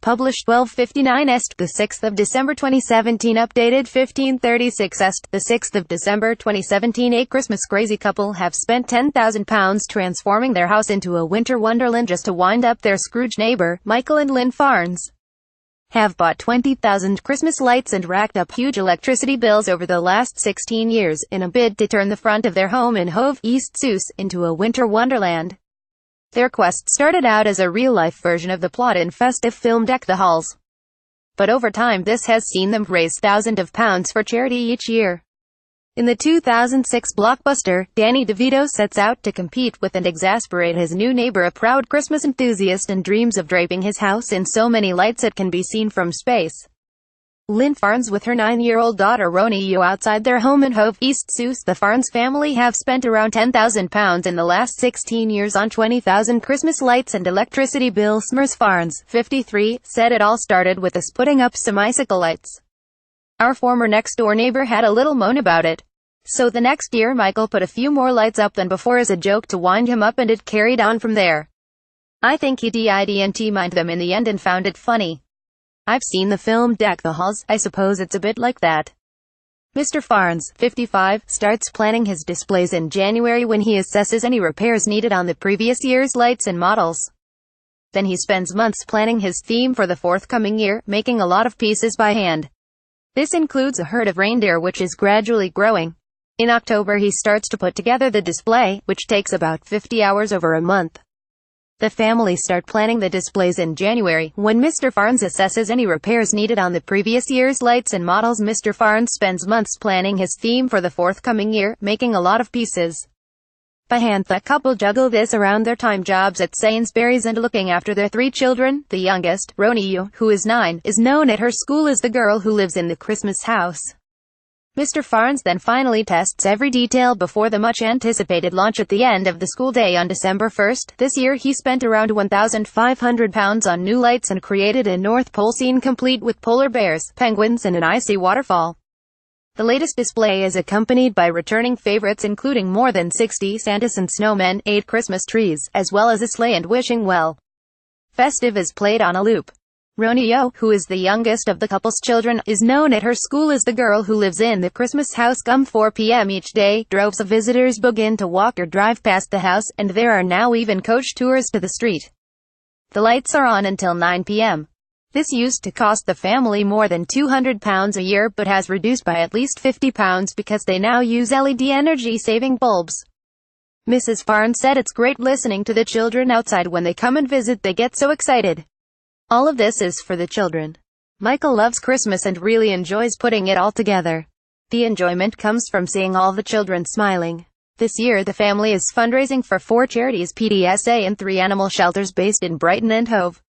published 12:59 est, the 6th of December 2017, updated 15:36 est, the 6th of December 2017. A Christmascrazy couple have spent £10,000 transforming their house into a winter wonderland just to wind up their Scrooge neighbour. Michael and Lyn Farnes have bought 20,000 Christmas lights and racked up huge electricity bills over the last 16 years, in a bid to turn the front of their home in Hove, East Sus, into a winter wonderland. Their quest started out as a real-life version of the plot in festive film Deck the Halls. But over time this has seen them raise thousands of pounds for charity each year. In the 2006 blockbuster, Danny DeVito sets out to compete with and exasperate his new neighbor, a proud Christmas enthusiast and dreams of draping his house in so many lights it can be seen from space. Lyn Farnes with her 9-year-old daughter Ronnie outside their home in Hove, East Sus. The Farnes family have spent around £10,000 in the last 16 years on 20,000 Christmas lights and electricity bills. Ms. Farnes, 53, said it all started with us putting up some icicle lights. Our former next-door neighbor had a little moan about it. So the next year Michael put a few more lights up than before as a joke to wind him up, and it carried on from there. I think he didn't mind them in the end and found it funny. I've seen the film Deck the Halls, I suppose it's a bit like that. Mr. Farnes, 55, starts planning his displays in January when he assesses any repairs needed on the previous year's lights and models. Then he spends months planning his theme for the forthcoming year, making a lot of pieces by hand. This includes a herd of reindeer which is gradually growing. In October he starts to put together the display, which takes about 50 hours over a month. The family start planning the displays in January, when Mr. Farnes assesses any repairs needed on the previous year's lights and models. Mr. Farnes spends months planning his theme for the forthcoming year, making a lot of pieces by hand. The couple juggle this around their time jobs at Sainsbury's and looking after their 3 children. The youngest, Ronnie, who is 9, is known at her school as the girl who lives in the Christmas house. Mr. Farnes then finally tests every detail before the much-anticipated launch at the end of the school day on December 1st. This year he spent around £1,500 on new lights and created a North Pole scene complete with polar bears, penguins and an icy waterfall. The latest display is accompanied by returning favorites including more than 60 Santas and snowmen, 8 Christmas trees, as well as a sleigh and wishing well. Festive is played on a loop. Ronnie, who is the youngest of the couple's children, is known at her school as the girl who lives in the Christmas house. Come 4 p.m. each day, droves of visitors begin to walk or drive past the house, and there are now even coach tours to the street. The lights are on until 9 p.m. This used to cost the family more than £200 a year, but has reduced by at least £50 because they now use LED energy-saving bulbs. Mrs. Farnes said it's great listening to the children outside when they come and visit. They get so excited. All of this is for the children. Michael loves Christmas and really enjoys putting it all together. The enjoyment comes from seeing all the children smiling. This year the family is fundraising for 4 charities, PDSA and 3 animal shelters based in Brighton and Hove.